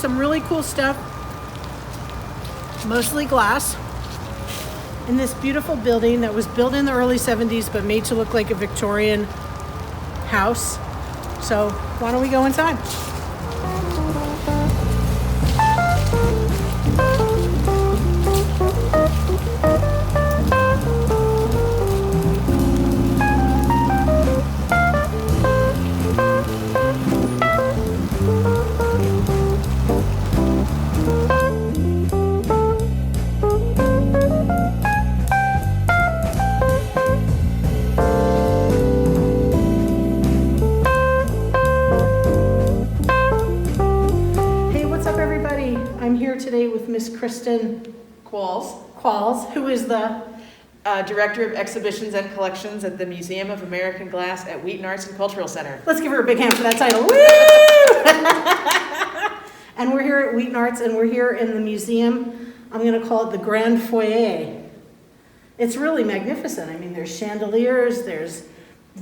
some really cool stuff, mostly glass, in this beautiful building that was built in the early 70s but made to look like a Victorian house. So why don't we go inside? Today with Miss Kristin Qualls, who is the Director of Exhibitions and Collections at the Museum of American Glass at Wheaton Arts Cultural Center. Let's give her a big hand for that title. Woo! And we're here at Wheaton Arts, and we're here in the museum. I'm going to call it the Grand Foyer. It's really magnificent. I mean, there's chandeliers, there's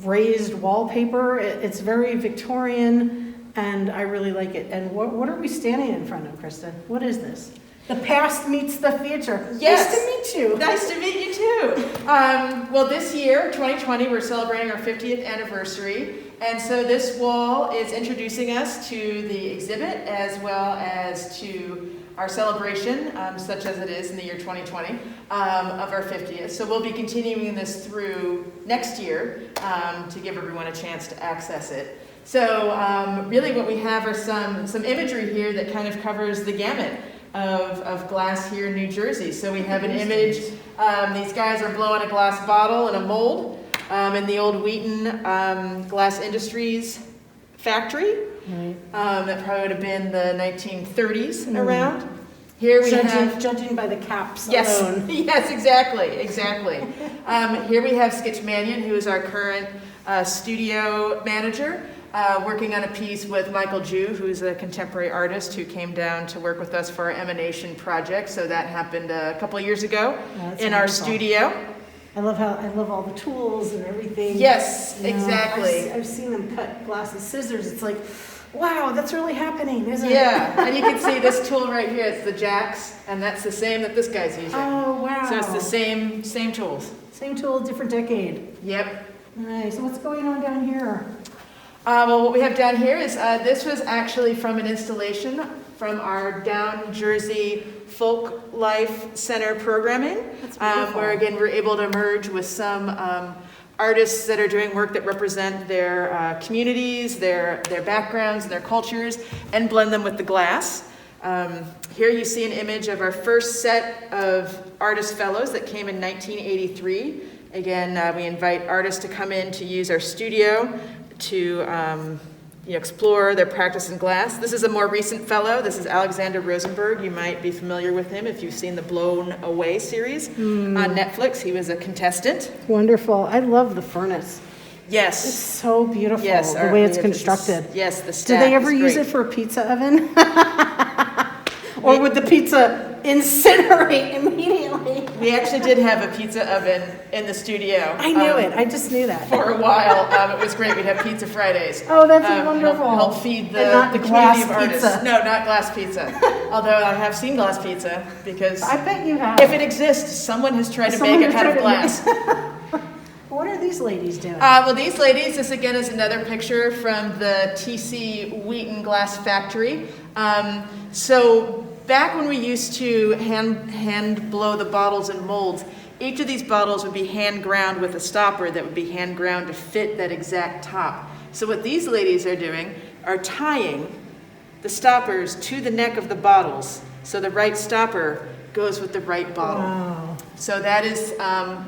raised wallpaper. It's very Victorian. And I really like it. And what are we standing in front of, Kristin? What is this? The past meets the future. Yes. Nice to meet you. Nice to meet you too. Well, this year, 2020, we're celebrating our 50th anniversary. And so this wall is introducing us to the exhibit as well as to our celebration, such as it is in the year 2020, of our 50th. So we'll be continuing this through next year to give everyone a chance to access it. So really what we have are some imagery here that kind of covers the gamut of glass here in New Jersey. So we have an image, these guys are blowing a glass bottle in a mold in the old Wheaton Glass Industries factory. Right. That probably would have been the 1930s around. Here we have... Judging by the caps yes, alone. Yes, exactly. Here we have Skitch Mannion, who is our current studio manager. Working on a piece with Michael Jew, who's a contemporary artist who came down to work with us for our Emanation project. So that happened a couple of years ago in our studio. I love all the tools and everything. Yes, exactly. I've seen them cut glass with scissors. It's like, wow, that's really happening, isn't it? Yeah, and you can see this tool right here. It's the jacks, and that's the same that this guy's using. Oh, wow. So it's the same tools. Same tool, different decade. Yep. Nice. So what's going on down here? Well, what we have down here is this was actually from an installation from our Down Jersey Folk Life Center programming, where again we're able to merge with some artists that are doing work that represent their communities, their backgrounds, and their cultures, and blend them with the glass. Here you see an image of our first set of artist fellows that came in 1983. Again, we invite artists to come in to use our studio to explore their practice in glass. This is a more recent fellow. This is Alexander Rosenberg. You might be familiar with him if you've seen the Blown Away series on Netflix. He was a contestant. Wonderful. I love the furnace. Yes. It's so beautiful, yes, the way it's constructed. The stack. Do they ever use it for a pizza oven? Or would the pizza incinerate immediately? We actually did have a pizza oven in the studio. I knew it. I just knew that. For a while. It was great. We'd have Pizza Fridays. Oh, that's wonderful. Help feed the glass community of artists. Pizza. No, not glass pizza. Although I have seen glass pizza because... I bet you have. If it exists, someone has tried to bake it out of glass. What are these ladies doing? Well, these ladies, this again is another picture from the TC Wheaton Glass Factory. So back when we used to hand blow the bottles in molds, each of these bottles would be hand ground with a stopper that would be hand ground to fit that exact top. So what these ladies are doing are tying the stoppers to the neck of the bottles so the right stopper goes with the right bottle. Wow. So that is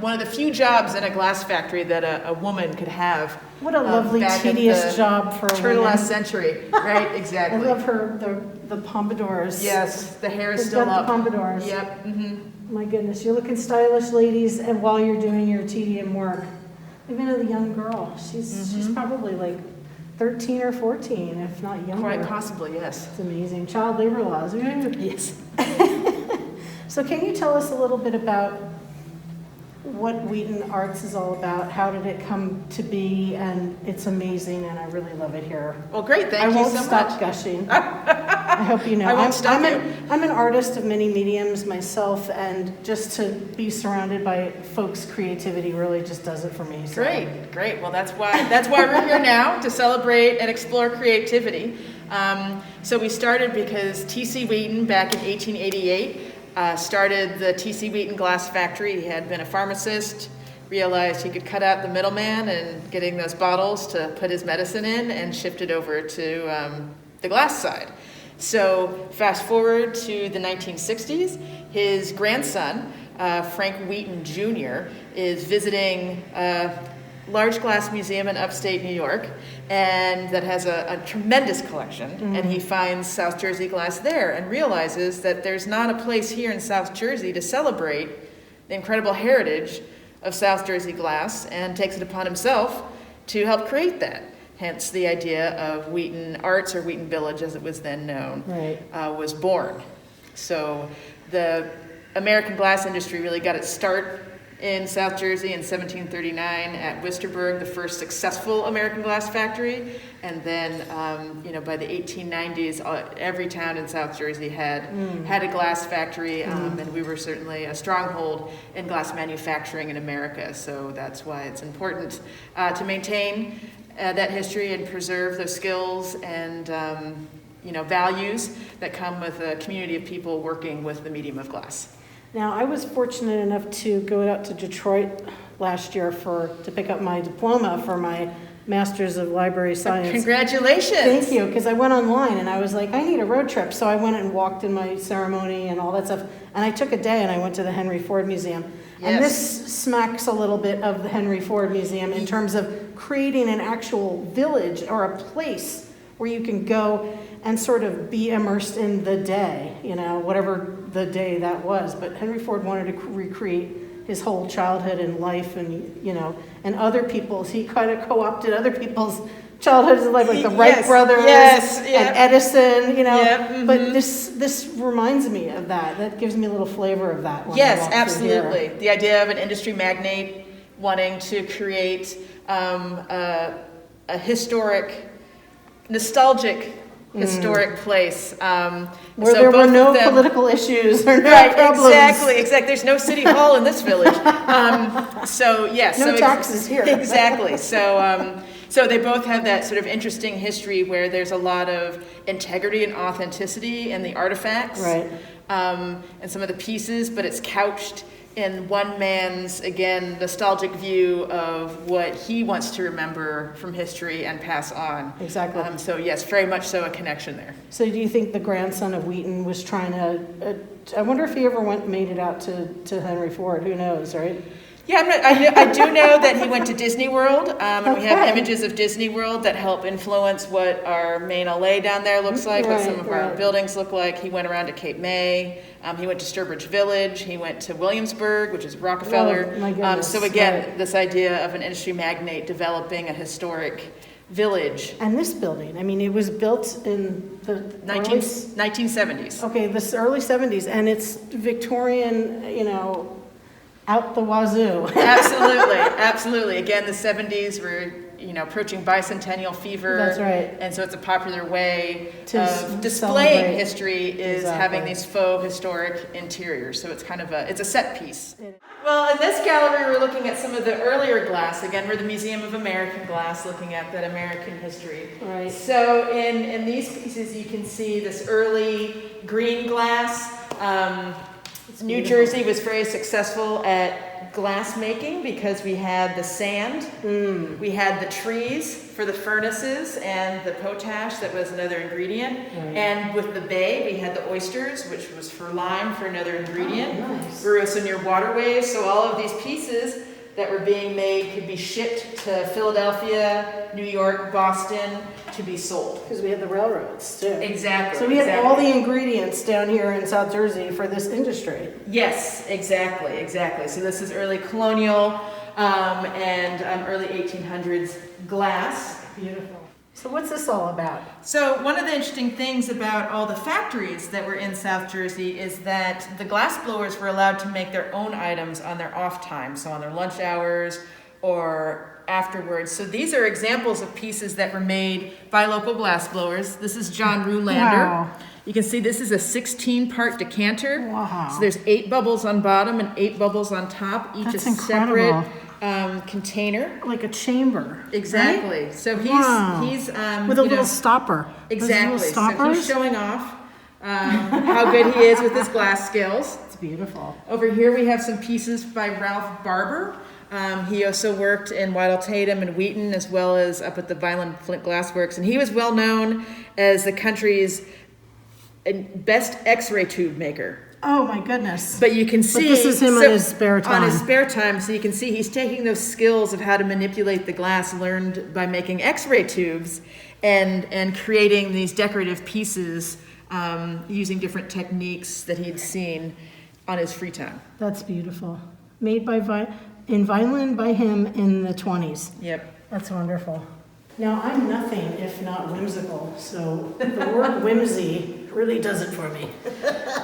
one of the few jobs in a glass factory that a woman could have. What a lovely, tedious job for a turn of woman. last century, right? Exactly. I love the pompadours. Yes, the hair is They've still got up. The pompadours. Yep. Mm-hmm. My goodness, you're looking stylish, ladies, and while you're doing your tedium work. Even a young girl, she's probably like 13 or 14, if not younger. Quite possibly, yes. It's amazing. Child labor laws. Yes. So can you tell us a little bit about what Wheaton Arts is all about. How did it come to be? And it's amazing, and I really love it here. Well, great. Thank I you won't so stop much. gushing. I hope you know. I won't stop you. I'm an artist of many mediums myself, and just to be surrounded by folks' creativity really just does it for me. So. Great. Well, that's why we're here now, to celebrate and explore creativity. So we started because T.C. Wheaton, back in 1888, started the T.C. Wheaton Glass Factory. He had been a pharmacist, realized he could cut out the middleman and getting those bottles to put his medicine in, and shifted over to the glass side. So fast forward to the 1960s, his grandson, Frank Wheaton Jr., is visiting a large glass museum in upstate New York, and that has a tremendous collection, and he finds South Jersey glass there and realizes that there's not a place here in South Jersey to celebrate the incredible heritage of South Jersey glass, and takes it upon himself to help create that. Hence the idea of Wheaton Arts, or Wheaton Village as it was then known, was born. So the American glass industry really got its start in South Jersey in 1739 at Worcesterburg, the first successful American glass factory. And then, by the 1890s, every town in South Jersey had a glass factory, and we were certainly a stronghold in glass manufacturing in America. So that's why it's important to maintain that history and preserve those skills and values that come with a community of people working with the medium of glass. Now, I was fortunate enough to go out to Detroit last year to pick up my diploma for my Master's of Library Science. Congratulations! Thank you, because I went online and I was like, I need a road trip. So I went and walked in my ceremony and all that stuff. And I took a day and I went to the Henry Ford Museum. Yes. And this smacks a little bit of the Henry Ford Museum in terms of creating an actual village or a place where you can go and sort of be immersed in the day, whatever the day that was. But Henry Ford wanted to recreate his whole childhood and life, and other people's. He kind of co-opted other people's childhoods and life, like the Wright brothers and Edison, But this reminds me of that. That gives me a little flavor of that. Yes, absolutely. The idea of an industry magnate wanting to create a historic, nostalgic, historic place. Where there were no political issues or no problems. Exactly. There's no city hall in this village. No taxes here. Exactly. So they both have that sort of interesting history where there's a lot of integrity and authenticity in the artifacts, and some of the pieces, but it's couched in one man's, again, nostalgic view of what he wants to remember from history and pass on. Exactly. So yes, very much so a connection there. So do you think the grandson of Wheaton was trying to, I wonder if he ever made it out to Henry Ford, who knows, right? Yeah, I do know that he went to Disney World, and we have images of Disney World that help influence what our main LA down there looks like, what some of our buildings look like. He went around to Cape May. He went to Sturbridge Village. He went to Williamsburg, which is Rockefeller. Oh, my goodness. So again, this idea of an industry magnate developing a historic village. And this building, it was built in the 1970s. Okay, this early 70s, and it's Victorian, out the wazoo. Absolutely. Again, the 70s were, approaching bicentennial fever. That's right. And so it's a popular way of displaying celebrate. History is having these faux historic interiors. So it's kind of it's a set piece. Well, in this gallery, we're looking at some of the earlier glass. Again, we're the Museum of American Glass, looking at that American history. Right. So in these pieces, you can see this early green glass. New Jersey was very successful at glass making because we had the sand, we had the trees for the furnaces, and the potash that was another ingredient. And with the bay, we had the oysters, which was for lime for another ingredient. Oh, nice. We were also near waterways, so all of these pieces that were being made could be shipped to Philadelphia, New York, Boston to be sold. Because we had the railroads, too. Exactly. So we had all the ingredients down here in South Jersey for this industry. Yes, exactly. So this is early colonial and early 1800s glass. Beautiful. So what's this all about? So one of the interesting things about all the factories that were in South Jersey is that the glass blowers were allowed to make their own items on their off time, so on their lunch hours or afterwards. So these are examples of pieces that were made by local glass blowers. This is John Roulander. Wow. You can see this is a 16-part decanter. Wow. So there's 8 bubbles on bottom and 8 bubbles on top. Each That's a separate incredible. container. Like a chamber. Exactly. Right? So he's Wow. he's with a little stopper. Those Exactly. little So stoppers? he's showing off how good he is with his glass skills. It's beautiful. Over here we have some pieces by Ralph Barber. He also worked in Whittle Tatum and Wheaton, as well as up at the Vineland Flint Glass Works, and he was well known as the country's best X-ray tube maker. Oh my goodness. But you can see this is him on his spare time. On his spare time, so you can see he's taking those skills of how to manipulate the glass learned by making X-ray tubes and creating these decorative pieces using different techniques that he'd seen on his free time. That's beautiful. Made by in Vineland by him in the 20s. Yep. That's wonderful. Now, I'm nothing if not whimsical, so the word whimsy really does it for me.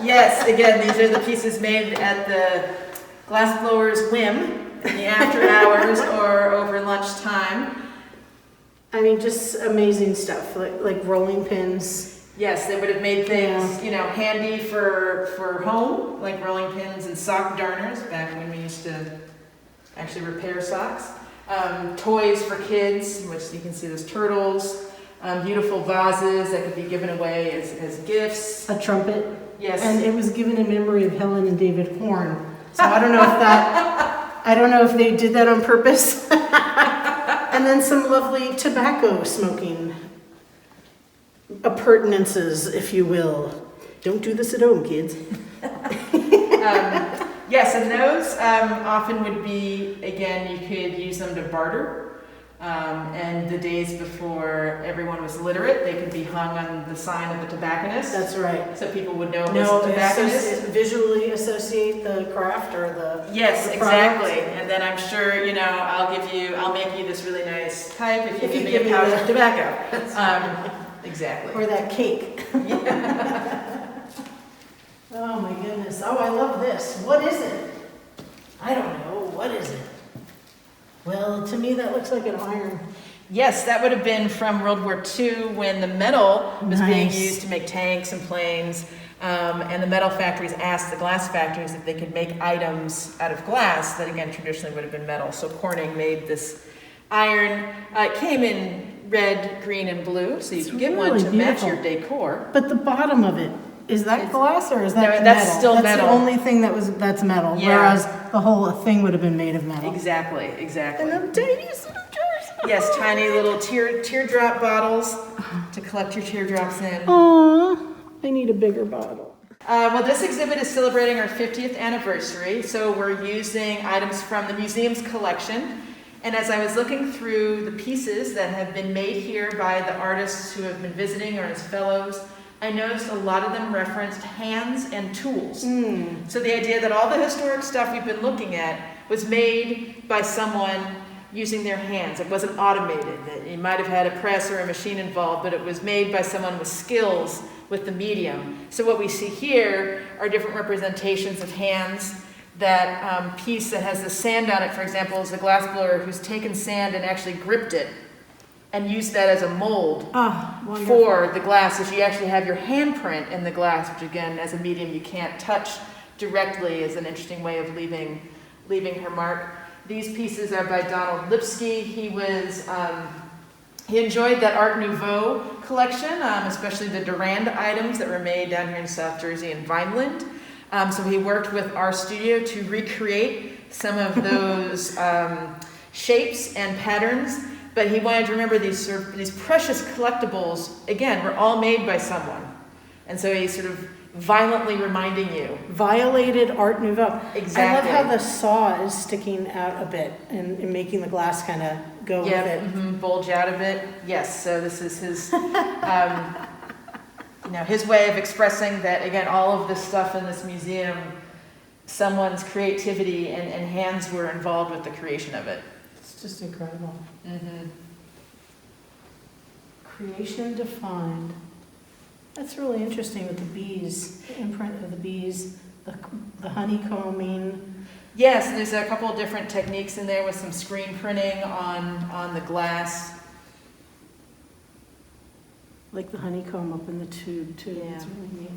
Yes, again, these are the pieces made at the glass blower's whim in the after hours or over lunchtime. I mean, just amazing stuff, like rolling pins. Yes, they would have made things, handy for home, like rolling pins and sock darners back when we used to actually repair socks. Toys for kids, which you can see those turtles. Beautiful vases that could be given away as gifts. A trumpet. Yes. And it was given in memory of Helen and David Horn. So I don't know if they did that on purpose. And then some lovely tobacco smoking appurtenances, if you will. Don't do this at home, kids. Yes, and those often would be, again, you could use them to barter. And the days before everyone was literate, they could be hung on the sign of the tobacconist. That's right. So people would know it was a tobacconist. Visually associate the craft or the Yes, the exactly. product. And then I'm sure, I'll make you this really nice pipe if you If give you me give a me pouch that. of tobacco. Exactly. Or that cake. Oh my goodness. Oh, I love this. What is it? I don't know. What is it? Well, to me, that looks like an iron. Yes, that would have been from World War II when the metal was being Nice. used to make tanks and planes. And the metal factories asked the glass factories if they could make items out of glass that, again, traditionally would have been metal. So Corning made this iron. It came in red, green, and blue, so you can get one really to match beautiful. your decor. But the bottom of it, is that glass or is that No, metal? that's still That's metal. the only thing that's metal, Yeah. whereas the whole thing would have been made of metal. Exactly. And them tiniest little jars. Yes, tiny little teardrop bottles to collect your teardrops in. Aw, I need a bigger bottle. Well, this exhibit is celebrating our 50th anniversary, so we're using items from the museum's collection. And as I was looking through the pieces that have been made here by the artists who have been visiting or as fellows, I noticed a lot of them referenced hands and tools. So the idea that all the historic stuff we've been looking at was made by someone using their hands. It wasn't automated. You might have had a press or a machine involved, but it was made by someone with skills with the medium. So what we see here are different representations of hands. That piece that has the sand on it, for example, is the glass blower who's taken sand and actually gripped it and used that as a mold Wonderful. for the glass. So you actually have your handprint in the glass, which again, as a medium, you can't touch directly, is an interesting way of leaving her mark. These pieces are by Donald Lipsky. He enjoyed that Art Nouveau collection, especially the Durand items that were made down here in South Jersey and Vineland. So he worked with our studio to recreate some of those shapes and patterns, but he wanted to remember these precious collectibles, again, were all made by someone. And so he's sort of violently reminding you. Violated Art Nouveau. Exactly. I love how the saw is sticking out a bit and making the glass kind of go with it. Bulge out a bit. Yes, so this is his... his way of expressing that, again, all of this stuff in this museum, someone's creativity and hands were involved with the creation of it. It's just incredible. Creation defined. That's really interesting with the bees, the imprint of the bees, the honeycombing. Yes, and there's a couple of different techniques in there with some screen printing on the glass. Like the honeycomb up in the tube too. Yeah. It's really neat.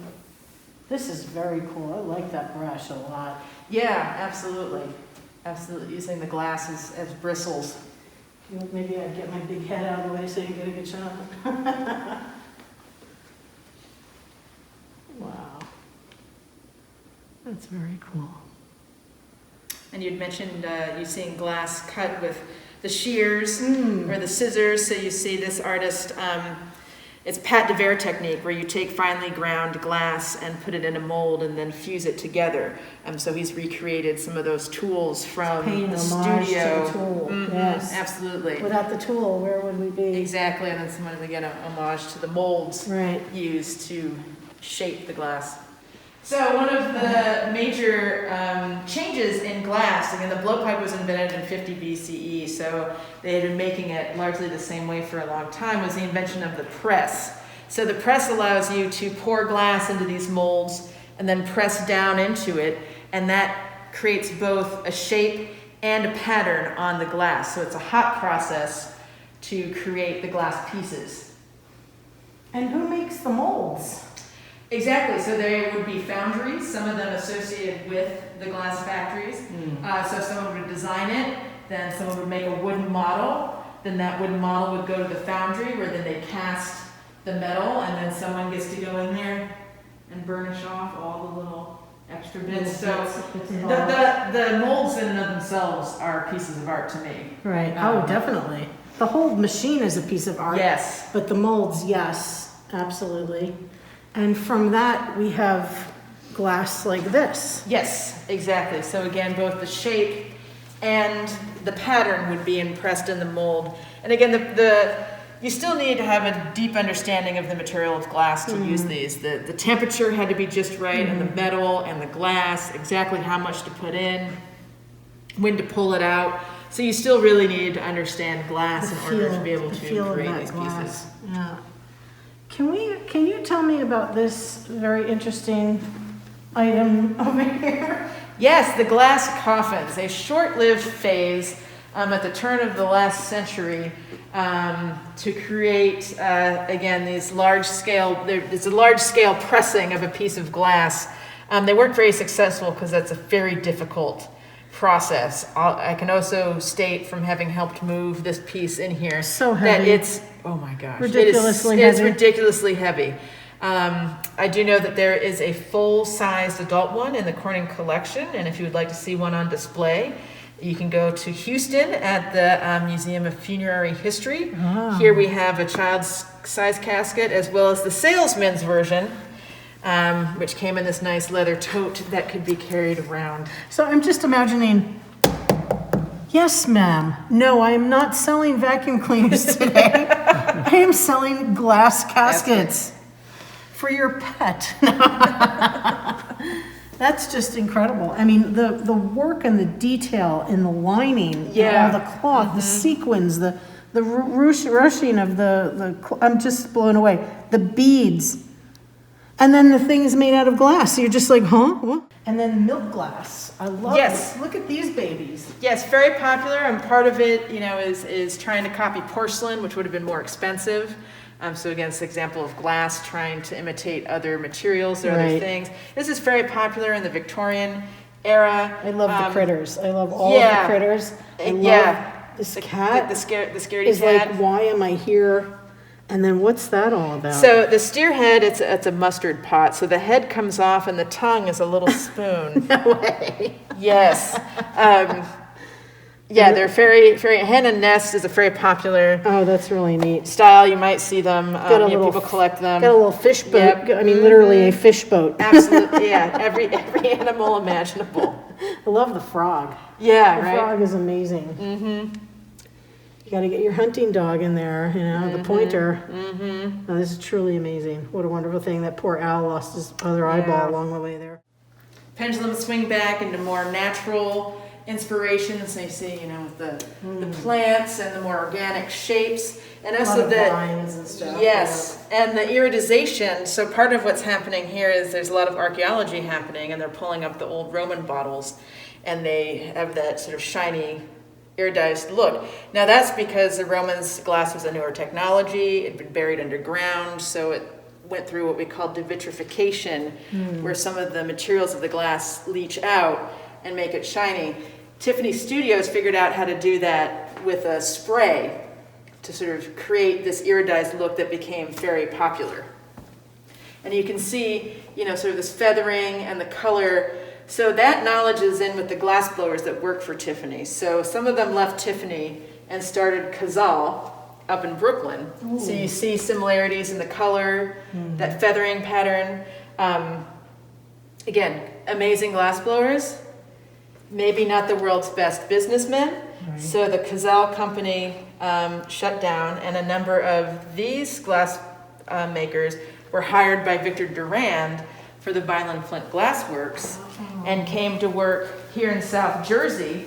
This is very cool. I like that brush a lot. Yeah, absolutely. Absolutely, using the glass as bristles. You know, maybe I'd get my big head out of the way so you get a good shot. Wow. That's very cool. And you'd mentioned using glass cut with the shears or the scissors. So you see this artist, it's Pat de Verre technique, where you take finely ground glass and put it in a mold and then fuse it together. So he's recreated some of those tools from the studio. To the tool. Yes, absolutely. Without the tool, where would we be? Exactly, and then someone again a homage to the molds used to shape the glass. So one of the major changes in glass, again, the blowpipe was invented in 50 BCE, so they had been making it largely the same way for a long time, was the invention of the press. So the press allows you to pour glass into these molds and then press down into it, and that creates both a shape and a pattern on the glass. So it's a hot process to create the glass pieces. And who makes the molds? Exactly, so there would be foundries, some of them associated with the glass factories. So someone would design it, then someone would make a wooden model, then that wooden model would go to the foundry where then they cast the metal, and then someone gets to go in there and burnish off all the little extra bits. So the molds in and of themselves are pieces of art to me. Right, definitely. The whole machine is a piece of art. Yes. But the molds, yes, absolutely. And from that, we have glass like this. Yes, exactly. So again, both the shape and the pattern would be impressed in the mold. And again, you still need to have a deep understanding of the material of glass to use these. The temperature had to be just right, and the metal and the glass, exactly how much to put in, when to pull it out. So you still really need to understand glass in order to be able to create these pieces. Yeah. Can you tell me about this very interesting item over here? Yes, the glass coffins, a short-lived phase at the turn of the last century to create, again, these large-scale, it's a large-scale pressing of a piece of glass. They weren't very successful because that's a very difficult process. I can also state from having helped move this piece in here that it's, oh my gosh, ridiculously it's heavy. ridiculously heavy. I do know that there is a full-sized adult one in the Corning collection, and if you would like to see one on display, you can go to Houston at the Museum of Funerary History. Here we have a child's size casket as well as the salesman's version, which came in this nice leather tote that could be carried around. So I'm just imagining, yes, ma'am. No, I am not selling vacuum cleaners today. I am selling glass caskets for your pet. That's just incredible. I mean, the work and the detail in the lining, all the cloth, the sequins, the ruching of I'm just blown away. The beads. And then the thing is made out of glass. So you're just like, huh? What? And then milk glass. I love it. Look at these babies. Yes, very popular, and part of it, is trying to copy porcelain, which would have been more expensive. So again, it's an example of glass trying to imitate other materials or other things. This is very popular in the Victorian era. I love the critters. I love all of the critters. I love this cat. The scaredy is cat. Like, why am I here? And then what's that all about? So the steer head, it's a mustard pot. So the head comes off and the tongue is a little spoon. No way. Yes. They're very, very, hen and nest is a very popular that's really neat style. You might see them, people collect them. Got a little fish boat. Yep. I mean, literally a fish boat. Absolutely, yeah. Every animal imaginable. I love the frog. Yeah, the frog is amazing. Mm-hmm. You got to get your hunting dog in there, the pointer. Mm-hmm. Oh, this is truly amazing. What a wonderful thing. That poor owl lost his other eyeball along the way there. Pendulums swing back into more natural inspirations. So you see, the plants and the more organic shapes, and A lot also of the vines and stuff. yes, and the iridization. So part of what's happening here is there's a lot of archaeology happening, and they're pulling up the old Roman bottles, and they have that sort of shiny, iridized look. Now that's because the Romans' glass was a newer technology. It had been buried underground, so it went through what we call devitrification, where some of the materials of the glass leach out and make it shiny. Tiffany Studios figured out how to do that with a spray to sort of create this iridized look that became very popular. And you can see, sort of this feathering and the color. So that knowledge is in with the glass blowers that work for Tiffany. So some of them left Tiffany and started Chisel up in Brooklyn. Ooh. So you see similarities in the color, that feathering pattern. Again, amazing glass blowers. Maybe not the world's best businessmen. Right. So the Chisel company shut down, and a number of these glass makers were hired by Victor Durand for the Vineland Flint Glass Works, and came to work here in South Jersey,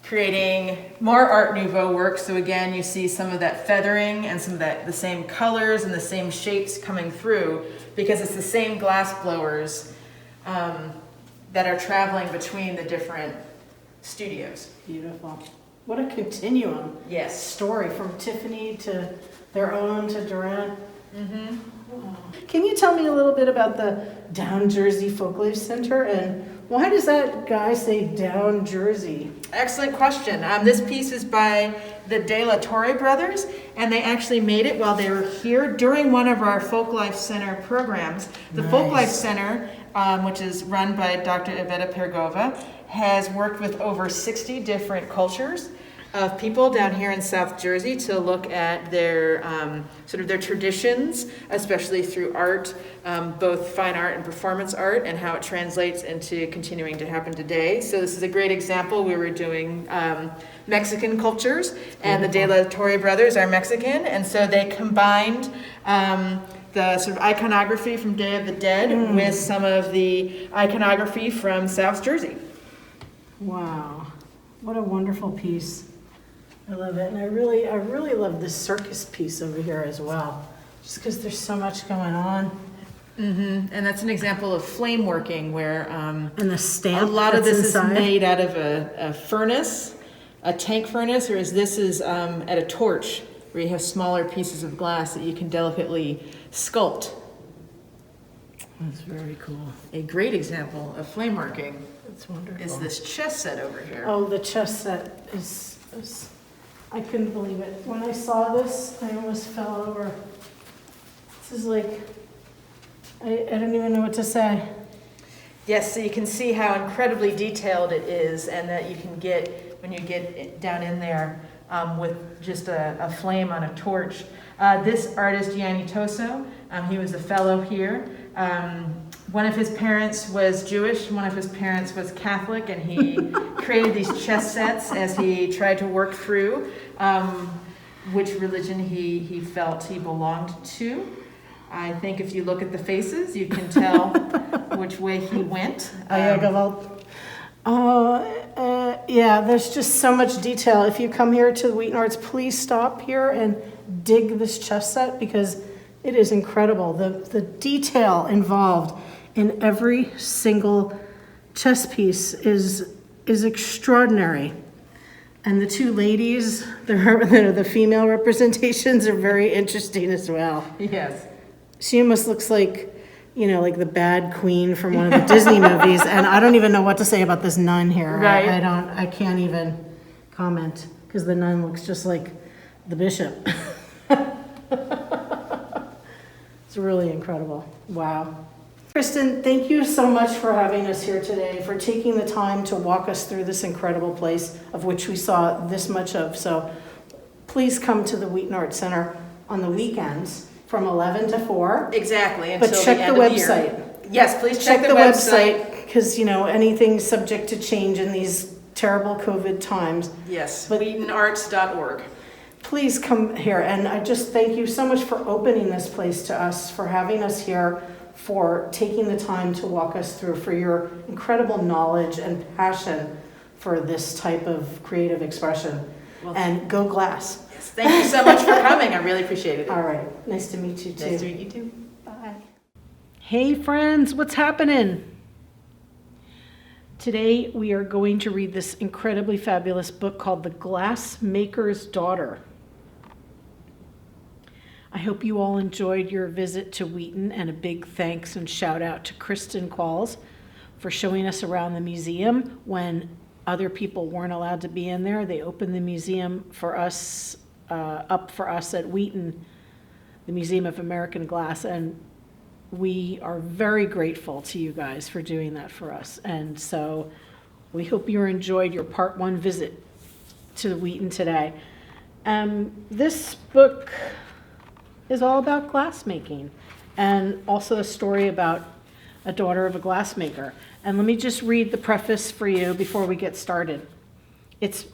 creating more Art Nouveau work. So again, you see some of that feathering and some of the same colors and the same shapes coming through, because it's the same glass blowers that are traveling between the different studios. Beautiful. What a continuum. Yes. Story from Tiffany to their own to Durant. Mm-hmm. Wow. Can you tell me a little bit about the Down Jersey Folklife Center, and why does that guy say Down Jersey? Excellent question. This piece is by the De La Torre brothers, and they actually made it while they were here during one of our Folklife Center programs. The Nice. Folklife Center, which is run by Dr. Iveta Pergova, has worked with over 60 different cultures of people down here in South Jersey to look at their sort of their traditions, especially through art, both fine art and performance art, and how it translates into continuing to happen today. So this is a great example. We were doing Mexican cultures, and the De La Torre brothers are Mexican, and so they combined the sort of iconography from Day of the Dead with some of the iconography from South Jersey. Wow, what a wonderful piece. I love it, and I really love this circus piece over here as well, just because there's so much going on. Mm-hmm. And that's an example of flame working, where And the stamp. a lot of this inside. is made out of a furnace, a tank furnace, whereas this is at a torch, where you have smaller pieces of glass that you can delicately sculpt. That's very cool. A great example of flame working That's wonderful. is this chess set over here. Oh, the chess set is I couldn't believe it. When I saw this, I almost fell over. This is like, I don't even know what to say. Yes, so you can see how incredibly detailed it is, and that you can get, when you get down in there with just a flame on a torch. This artist, Gianni Toso, he was a fellow here. One of his parents was Jewish, one of his parents was Catholic, and he created these chess sets as he tried to work through which religion he felt he belonged to. I think if you look at the faces, you can tell which way he went. Yeah, there's just so much detail. If you come here to the Wheaton Arts, please stop here and dig this chess set, because it is incredible. The detail involved in every single chess piece is extraordinary. And the two ladies, the female representations are very interesting as well. Yes. She almost looks like, like the bad queen from one of the Disney movies. And I don't even know what to say about this nun here. Right. I can't even comment, because the nun looks just like the bishop. It's really incredible. Wow. Kristin, thank you so much for having us here today, for taking the time to walk us through this incredible place of which we saw this much of. So please come to the Wheaton Arts Center on the weekends from 11 to 4. Exactly. Until But check the end the of the year. website. Yes, please Check the website, because, anything's subject to change in these terrible COVID times. Yes, But- WheatonArts.org. Please come here, and I just thank you so much for opening this place to us, for having us here, for taking the time to walk us through, for your incredible knowledge and passion for this type of creative expression. Well, And go glass. yes, thank you so much for coming. I really appreciate it. All right. Nice to meet you too. Nice to meet you too. Bye. Hey friends, what's happening? Today we are going to read this incredibly fabulous book called The Glassmaker's Daughter. I hope you all enjoyed your visit to Wheaton, and a big thanks and shout out to Kristin Qualls for showing us around the museum when other people weren't allowed to be in there. They opened the museum for us, up for us at Wheaton, the Museum of American Glass, and we are very grateful to you guys for doing that for us. And so we hope you enjoyed your part 1 visit to Wheaton today. This book is all about glassmaking, and also a story about a daughter of a glassmaker. And let me just read the preface for you before we get started. It's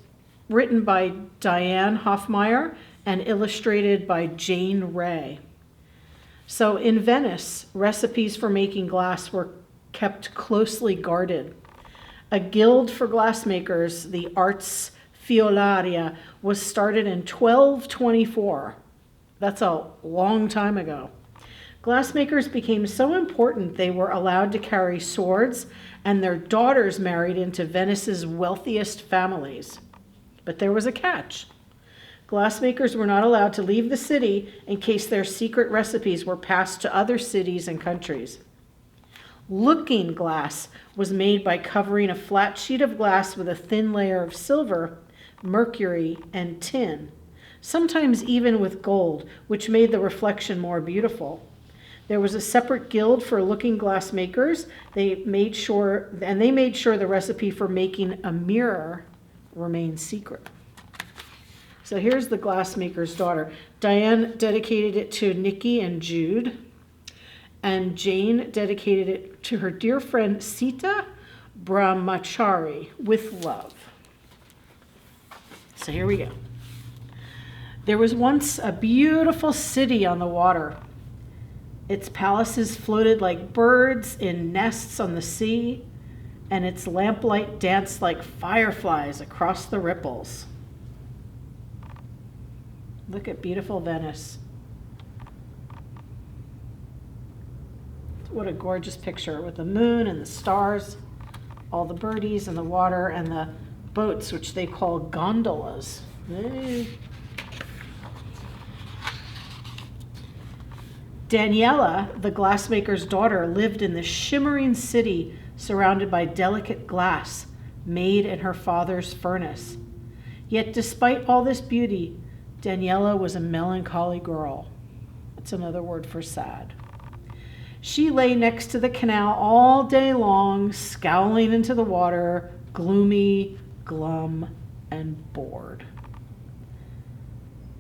written by Diane Hoffmeyer and illustrated by Jane Ray. So in Venice, recipes for making glass were kept closely guarded. A guild for glassmakers, the Arts Fiolaria, was started in 1224. That's a long time ago. Glassmakers became so important they were allowed to carry swords, and their daughters married into Venice's wealthiest families. But there was a catch. Glassmakers were not allowed to leave the city in case their secret recipes were passed to other cities and countries. Looking glass was made by covering a flat sheet of glass with a thin layer of silver, mercury, and tin, sometimes even with gold, which made the reflection more beautiful. There was a separate guild for looking glass makers. They made sure the recipe for making a mirror remained secret. So here's The Glassmaker's Daughter. Diane dedicated it to Nikki and Jude, and Jane dedicated it to her dear friend Sita Brahmachari, with love. So here we go. There was once a beautiful city on the water. Its palaces floated like birds in nests on the sea, and its lamplight danced like fireflies across the ripples. Look at beautiful Venice. What a gorgeous picture with the moon and the stars, all the birdies and the water and the boats, which they call gondolas. Daniela, the glassmaker's daughter, lived in the shimmering city surrounded by delicate glass made in her father's furnace. Yet despite all this beauty, Daniela was a melancholy girl. That's another word for sad. She lay next to the canal all day long, scowling into the water, gloomy, glum, and bored.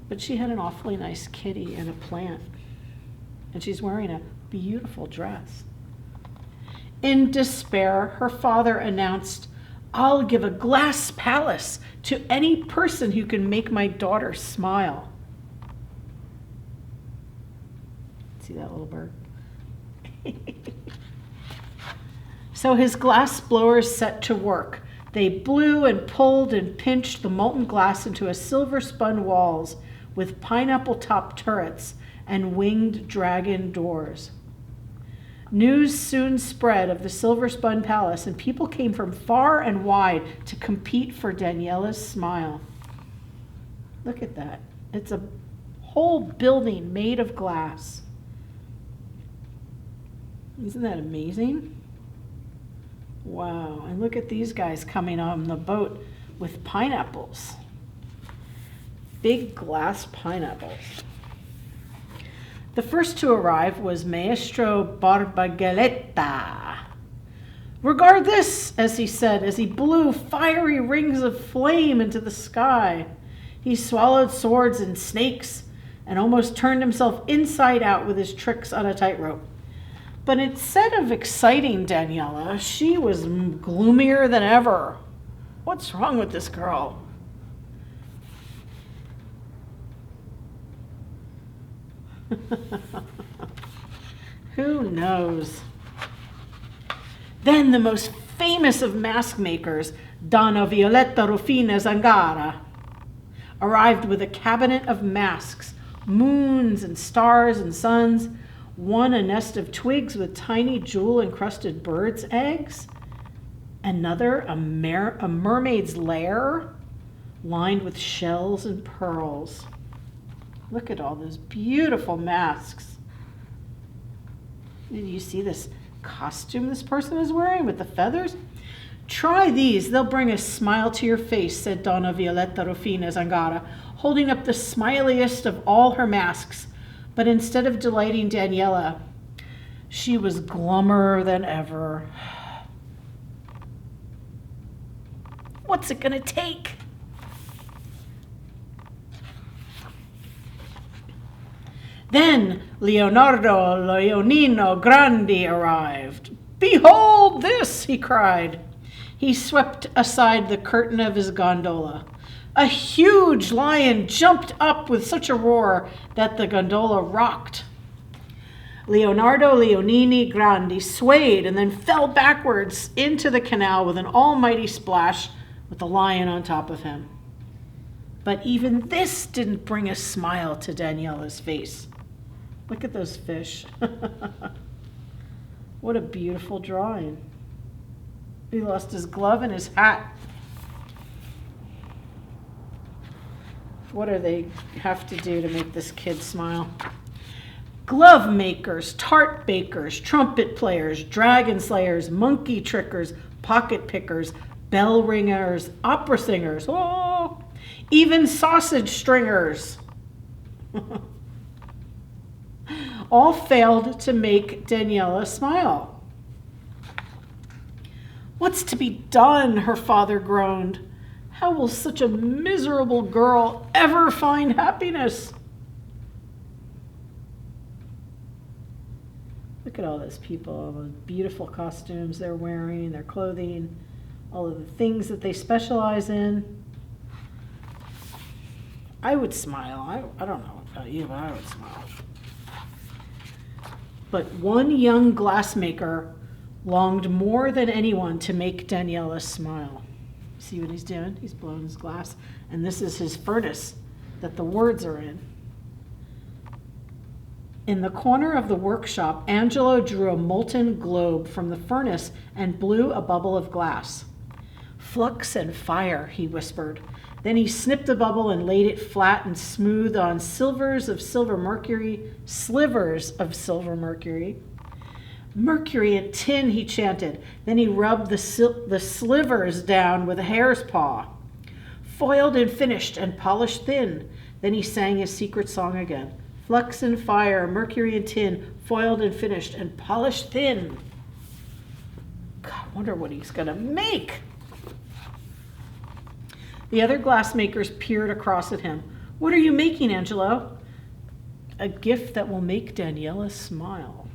But she had an awfully nice kitty and a plant, and she's wearing a beautiful dress. In despair, her father announced, "I'll give a glass palace to any person who can make my daughter smile." See that little bird? So his glass blowers set to work. They blew and pulled and pinched the molten glass into a silver-spun walls with pineapple-top turrets and winged dragon doors. News soon spread of the silver-spun palace, and people came from far and wide to compete for Daniela's smile. Look at that. It's a whole building made of glass. Isn't that amazing? Wow, and look at these guys coming on the boat with pineapples. Big glass pineapples. The first to arrive was Maestro Barbagaletta. "Regard this," as he said, as he blew fiery rings of flame into the sky. He swallowed swords and snakes and almost turned himself inside out with his tricks on a tightrope. But instead of exciting Daniela, she was gloomier than ever. What's wrong with this girl? Who knows? Then the most famous of mask makers, Donna Violetta Rufina Zangara, arrived with a cabinet of masks, moons and stars and suns, one a nest of twigs with tiny jewel-encrusted birds' eggs, another a mermaid's lair lined with shells and pearls. Look at all those beautiful masks. Did you see this costume this person is wearing with the feathers? Try these, they'll bring a smile to your face, said Donna Violetta Rufina Zangara, holding up the smiliest of all her masks. But instead of delighting Daniela, she was glummer than ever. What's it gonna take? Then Leonardo Leonino Grandi arrived. Behold this, he cried. He swept aside the curtain of his gondola. A huge lion jumped up with such a roar that the gondola rocked. Leonardo Leonini Grandi swayed and then fell backwards into the canal with an almighty splash with the lion on top of him. But even this didn't bring a smile to Daniela's face. Look at those fish. What a beautiful drawing. He lost his glove and his hat. What do they have to do to make this kid smile? Glove makers, tart bakers, trumpet players, dragon slayers, monkey trickers, pocket pickers, bell ringers, opera singers, oh, even sausage stringers. All failed to make Daniela smile. What's to be done? Her father groaned. How will such a miserable girl ever find happiness? Look at all those people, all those beautiful costumes they're wearing, their clothing, all of the things that they specialize in. I would smile. I don't know about you, but I would smile. But one young glassmaker longed more than anyone to make Daniela smile. See what he's doing? He's blowing his glass. And this is his furnace that the words are in. In the corner of the workshop, Angelo drew a molten globe from the furnace and blew a bubble of glass. Flux and fire, he whispered. Then he snipped the bubble and laid it flat and smooth on slivers of silver mercury. Mercury and tin, he chanted. Then he rubbed the slivers down with a hare's paw. Foiled and finished and polished thin. Then he sang his secret song again. Flux and fire, mercury and tin, foiled and finished and polished thin. God, I wonder what he's going to make. The other glassmakers peered across at him. What are you making, Angelo? A gift that will make Daniela smile.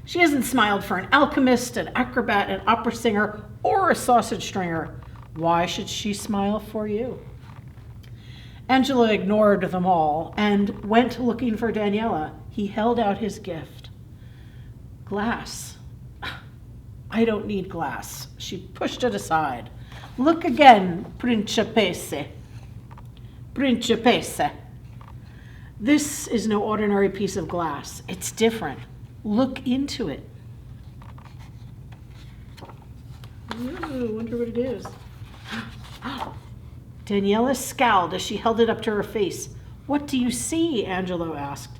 She hasn't smiled for an alchemist, an acrobat, an opera singer, or a sausage stringer. Why should she smile for you? Angelo ignored them all and went looking for Daniela. He held out his gift. Glass. I don't need glass. She pushed it aside. Look again, Principesse. Principesse. This is no ordinary piece of glass. It's different. Look into it. Ooh, wonder what it is. Daniela scowled as she held it up to her face. What do you see? Angelo asked.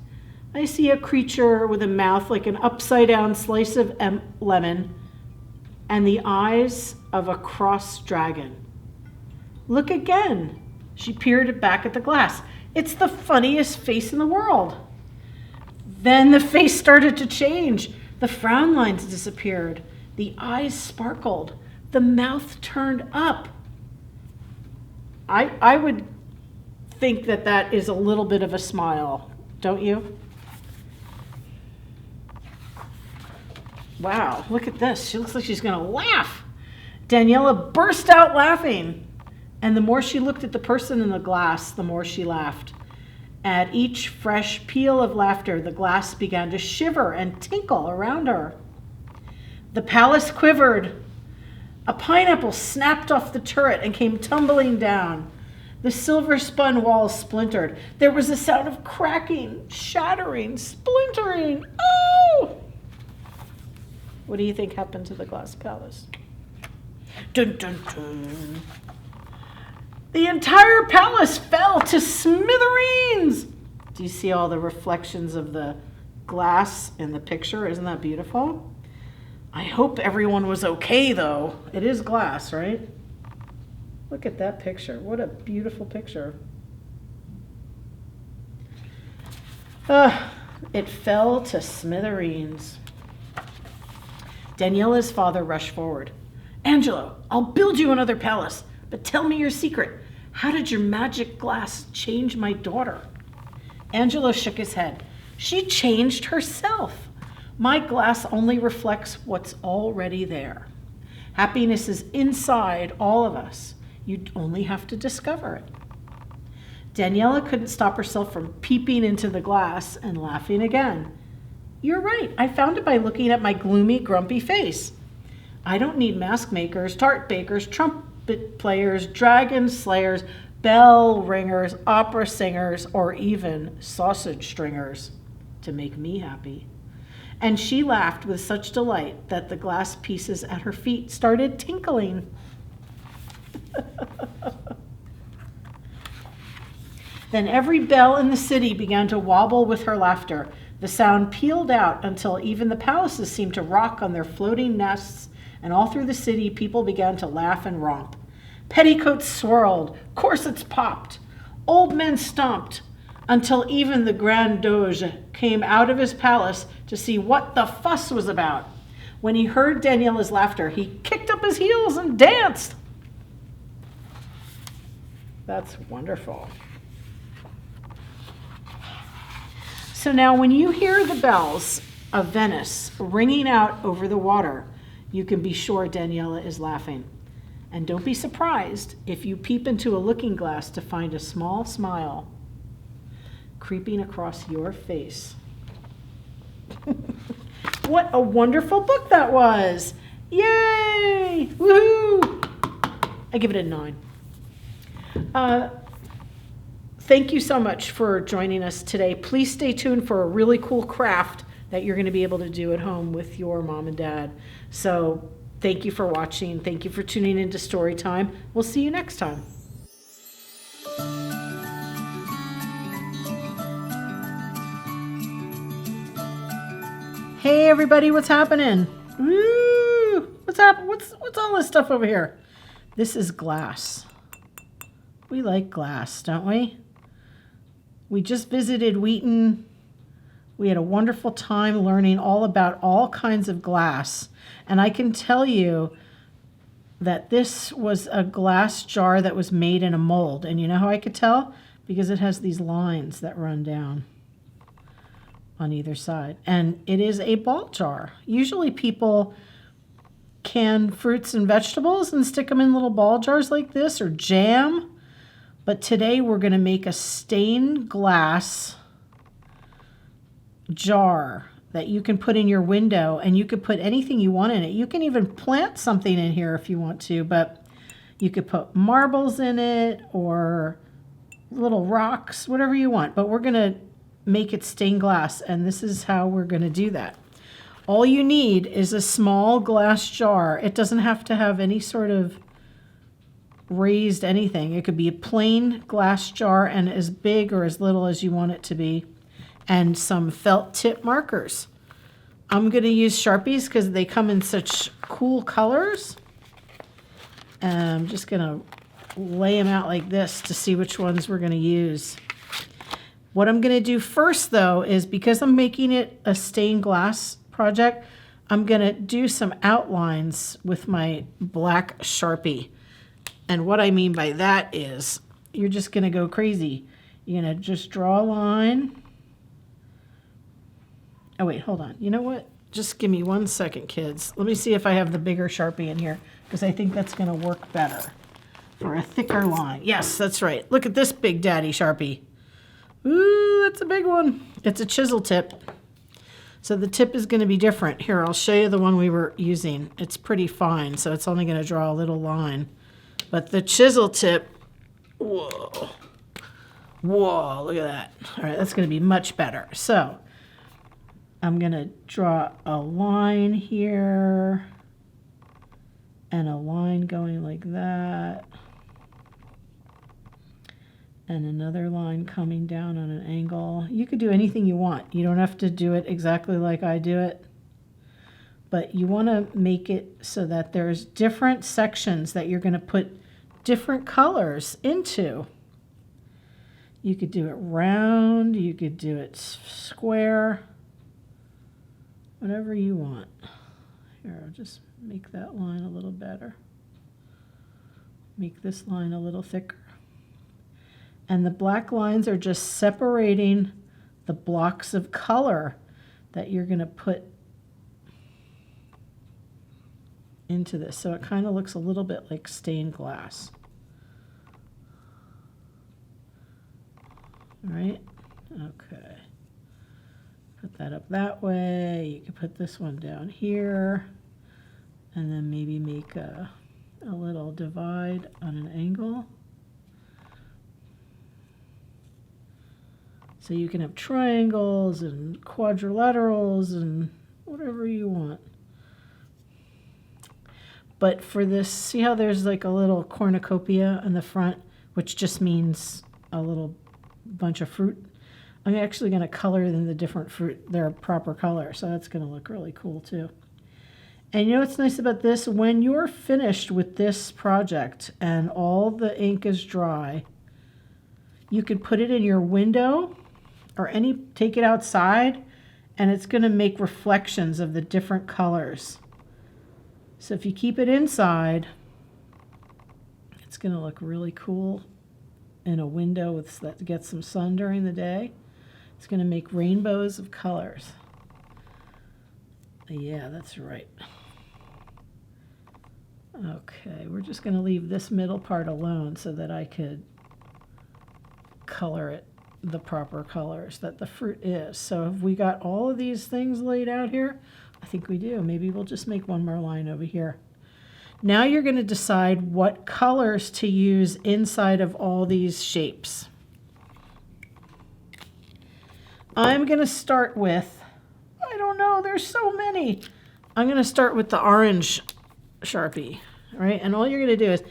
I see a creature with a mouth like an upside-down slice of lemon and the eyes of a crossed dragon. Look again. She peered back at the glass. It's the funniest face in the world. Then the face started to change. The frown lines disappeared. The eyes sparkled. The mouth turned up. I would think that that is a little bit of a smile, don't you? Wow, look at this. She looks like she's going to laugh. Daniela burst out laughing. And the more she looked at the person in the glass, the more she laughed. At each fresh peal of laughter, the glass began to shiver and tinkle around her. The palace quivered. A pineapple snapped off the turret and came tumbling down. The silver spun walls splintered. There was a sound of cracking, shattering, splintering. Oh! What do you think happened to the glass palace? Dun, dun, dun. The entire palace fell to smithereens. Do you see all the reflections of the glass in the picture? Isn't that beautiful? I hope everyone was okay, though. It is glass, right? Look at that picture. What a beautiful picture. It fell to smithereens. Daniela's father rushed forward. Angelo, I'll build you another palace, but tell me your secret. How did your magic glass change my daughter? Angelo shook his head. She changed herself. My glass only reflects what's already there. Happiness is inside all of us. You only have to discover it. Daniela couldn't stop herself from peeping into the glass and laughing again. You're right. I found it by looking at my gloomy, grumpy face. I don't need mask makers, tart bakers, trumpet players, dragon slayers, bell ringers, opera singers, or even sausage stringers to make me happy. And she laughed with such delight that the glass pieces at her feet started tinkling. Then every bell in the city began to wobble with her laughter. The sound pealed out until even the palaces seemed to rock on their floating nests, and all through the city people began to laugh and romp. Petticoats swirled, corsets popped, old men stomped, until even the Grand Doge came out of his palace to see what the fuss was about. When he heard Daniela's laughter, he kicked up his heels and danced. That's wonderful. So now when you hear the bells of Venice ringing out over the water, you can be sure Daniela is laughing. And don't be surprised if you peep into a looking glass to find a small smile creeping across your face. What a wonderful book that was! Yay! Woohoo! I give it a 9. Thank you so much for joining us today. Please stay tuned for a really cool craft that you're going to be able to do at home with your mom and dad. So thank you for watching. Thank you for tuning into Storytime. We'll see you next time. Hey everybody, what's happening? Woo! What's all this stuff over here? This is glass. We like glass, don't we? We just visited Wheaton. We had a wonderful time learning all about all kinds of glass. And I can tell you that this was a glass jar that was made in a mold. And you know how I could tell? Because it has these lines that run down on either side. And it is a ball jar. Usually people can fruits and vegetables and stick them in little ball jars like this, or jam. But today we're going to make a stained glass jar that you can put in your window, and you could put anything you want in it. You can even plant something in here if you want to, but you could put marbles in it or little rocks, whatever you want. But we're going to make it stained glass, and this is how we're going to do that. All you need is a small glass jar. It doesn't have to have any sort of raised anything. It could be a plain glass jar and as big or as little as you want it to be, and some felt tip markers. I'm going to use Sharpies because they come in such cool colors. And I'm just going to lay them out like this to see which ones we're going to use. What I'm going to do first, though, is because I'm making it a stained glass project, I'm going to do some outlines with my black Sharpie. And what I mean by that is you're just going to go crazy. You're going to just draw a line. Oh, wait, hold on. You know what? Just give me 1 second, kids. Let me see if I have the bigger Sharpie in here, because I think that's going to work better for a thicker line. Yes, that's right. Look at this big daddy Sharpie. Ooh, that's a big one. It's a chisel tip. So the tip is going to be different. Here, I'll show you the one we were using. It's pretty fine, so it's only going to draw a little line. But the chisel tip, whoa, whoa, look at that. All right, that's going to be much better. So I'm going to draw a line here and a line going like that. And another line coming down on an angle. You could do anything you want. You don't have to do it exactly like I do it. But you want to make it so that there's different sections that you're going to put different colors into. You could do it round, you could do it square, whatever you want. Here, I'll just make that line a little better. Make this line a little thicker. And the black lines are just separating the blocks of color that you're going to put into this. So it kind of looks a little bit like stained glass. All right? Okay. Put that up that way. You can put this one down here. And then maybe make a little divide on an angle. So you can have triangles and quadrilaterals and whatever you want. But for this, see how there's like a little cornucopia in the front, which just means a little bunch of fruit? I'm actually going to color in the different fruit their proper color, so that's going to look really cool too. And you know what's nice about this? When you're finished with this project and all the ink is dry, you could put it in your window or take it outside, and it's going to make reflections of the different colors. So if you keep it inside, it's going to look really cool in a window that gets some sun during the day. It's going to make rainbows of colors. Yeah, that's right. Okay, we're just going to leave this middle part alone so that I could color it the proper colors that the fruit is. So have we got all of these things laid out here? I think we do. Maybe we'll just make one more line over here. Now you're going to decide what colors to use inside of all these shapes. I'm going to start with, I don't know, there's so many. I'm going to start with the orange Sharpie, right? And all you're going to do is,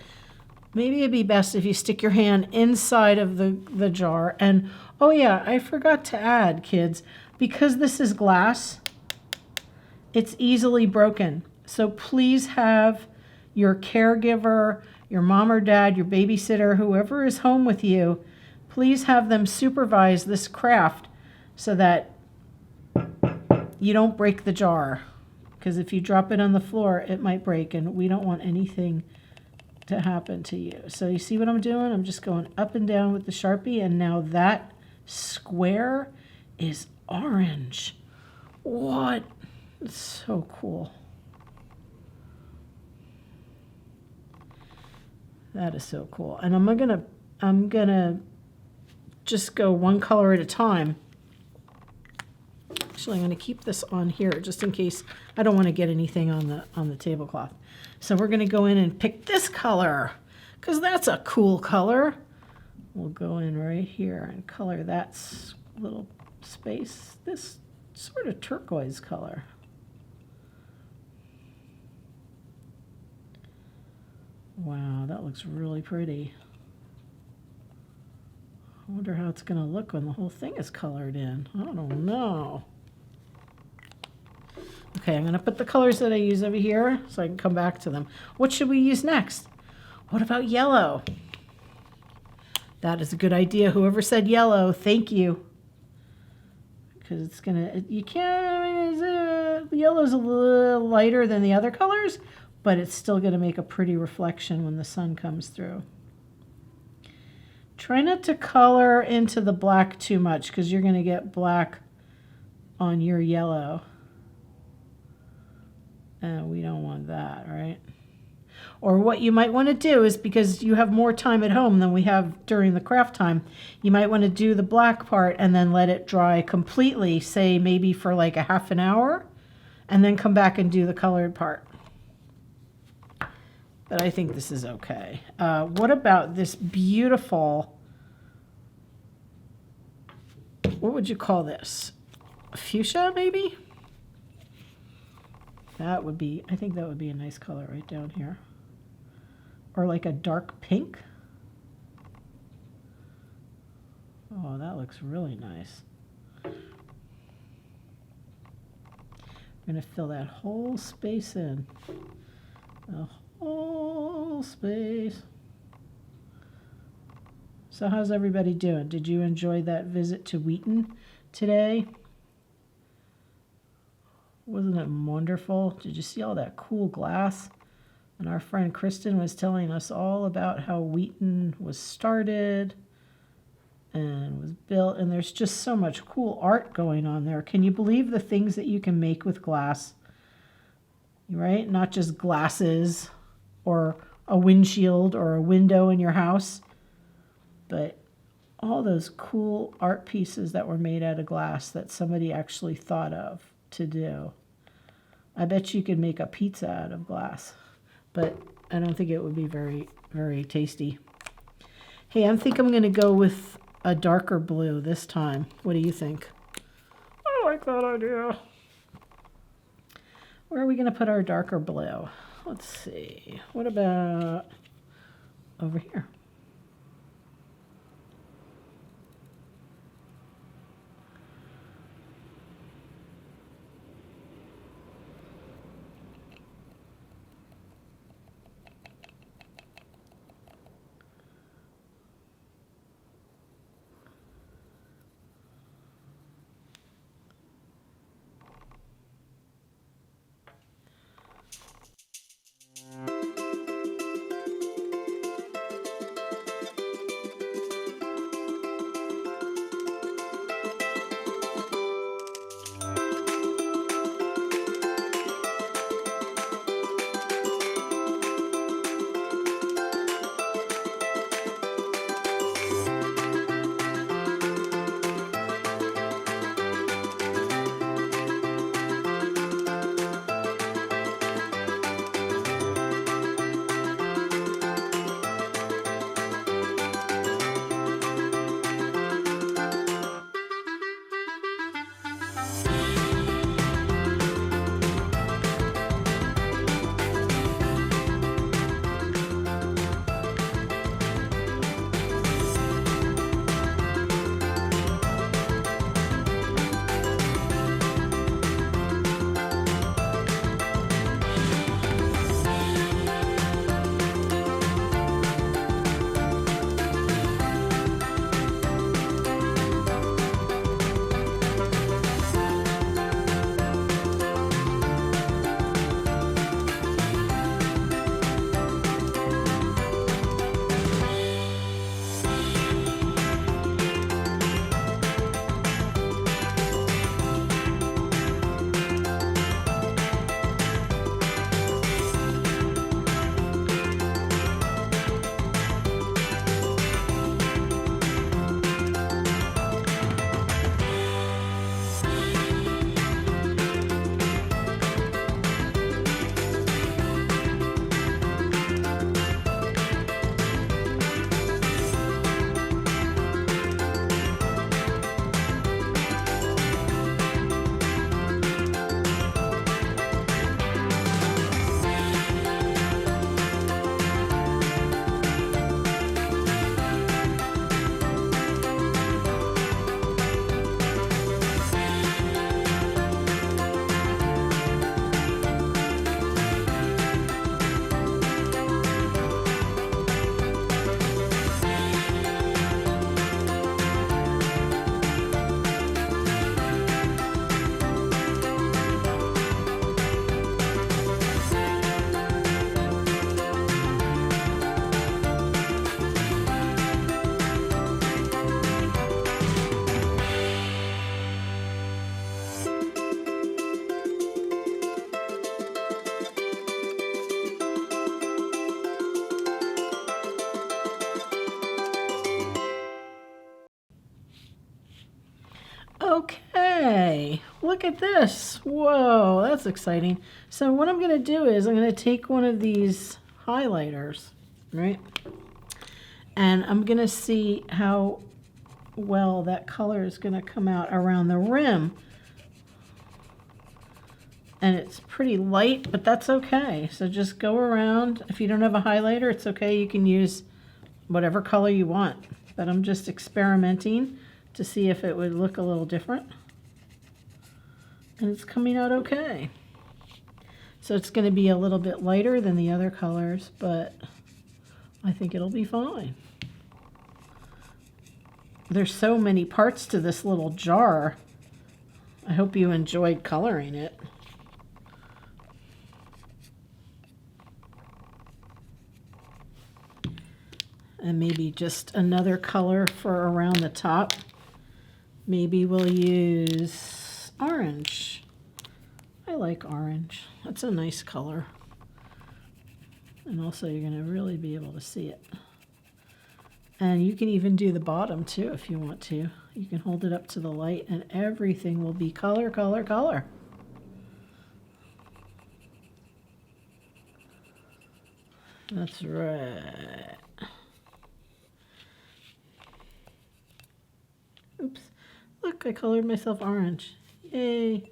maybe it'd be best if you stick your hand inside of the jar. And, oh yeah, I forgot to add, kids, because this is glass, it's easily broken. So please have your caregiver, your mom or dad, your babysitter, whoever is home with you, please have them supervise this craft so that you don't break the jar. Because if you drop it on the floor, it might break, and we don't want anything to happen to you. So you see what I'm doing? I'm just going up and down with the Sharpie, and now that square is orange. What? It's so cool. That is so cool. And I'm gonna just go one color at a time. Actually, I'm gonna keep this on here just in case I don't want to get anything on the tablecloth. So we're gonna go in and pick this color because that's a cool color. We'll go in right here and color that little space, this sort of turquoise color. Wow, that looks really pretty. I wonder how it's going to look when the whole thing is colored in. I don't know. Okay, I'm going to put the colors that I use over here so I can come back to them. What should we use next? What about yellow? That is a good idea. Whoever said yellow, thank you. Because it's going to, you can't, yellow's a little lighter than the other colors, but it's still going to make a pretty reflection when the sun comes through. Try not to color into the black too much because you're going to get black on your yellow. And we don't want that, right? Or what you might want to do is, because you have more time at home than we have during the craft time, you might want to do the black part and then let it dry completely, say maybe for like a half an hour, and then come back and do the colored part. But I think this is okay. What about this beautiful, what would you call this? Fuchsia, maybe? That would be, I think that would be a nice color right down here. Or like a dark pink. Oh, that looks really nice. I'm going to fill that whole space in. The whole space. So how's everybody doing? Did you enjoy that visit to Wheaton today? Wasn't it wonderful? Did you see all that cool glass? And our friend Kristin was telling us all about how Wheaton was started and was built, and there's just so much cool art going on there. Can you believe the things that you can make with glass? Right? Not just glasses or a windshield or a window in your house, but all those cool art pieces that were made out of glass that somebody actually thought of to do. I bet you could make a pizza out of glass, but I don't think it would be very, very tasty. Hey, I think I'm going to go with a darker blue this time. What do you think? I like that idea. Where are we going to put our darker blue? Let's see. What about over here? Okay, look at this. Whoa, that's exciting. So what I'm going to do is I'm going to take one of these highlighters, right? And I'm going to see how well that color is going to come out around the rim. And it's pretty light, but that's okay. So just go around. If you don't have a highlighter, it's okay. You can use whatever color you want. But I'm just experimenting to see if it would look a little different. And it's coming out okay. So it's going to be a little bit lighter than the other colors, but I think it'll be fine. There's so many parts to this little jar. I hope you enjoyed coloring it. And maybe just another color for around the top. Maybe we'll use orange. I like orange. That's a nice color. And also you're going to really be able to see it. And you can even do the bottom too if you want to. You can hold it up to the light and everything will be color, color, color. That's right. Oops. Look, I colored myself orange. Yay.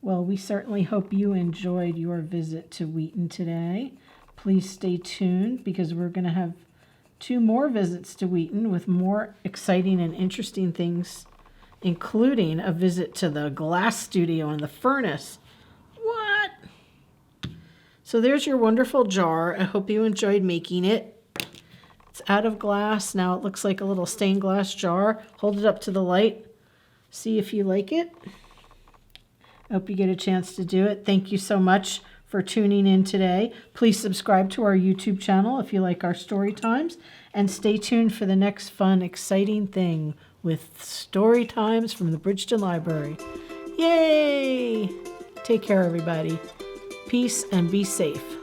Well, we certainly hope you enjoyed your visit to Wheaton today. Please stay tuned because we're going to have 2 more visits to Wheaton with more exciting and interesting things, including a visit to the glass studio and the furnace. What? So there's your wonderful jar. I hope you enjoyed making it. It's out of glass. Now it looks like a little stained glass jar. Hold it up to the light. See if you like it. I hope you get a chance to do it. Thank you so much for tuning in today. Please subscribe to our YouTube channel if you like our story times, and stay tuned for the next fun, exciting thing with story times from the Bridgeton Library. Yay! Take care, everybody. Peace and be safe.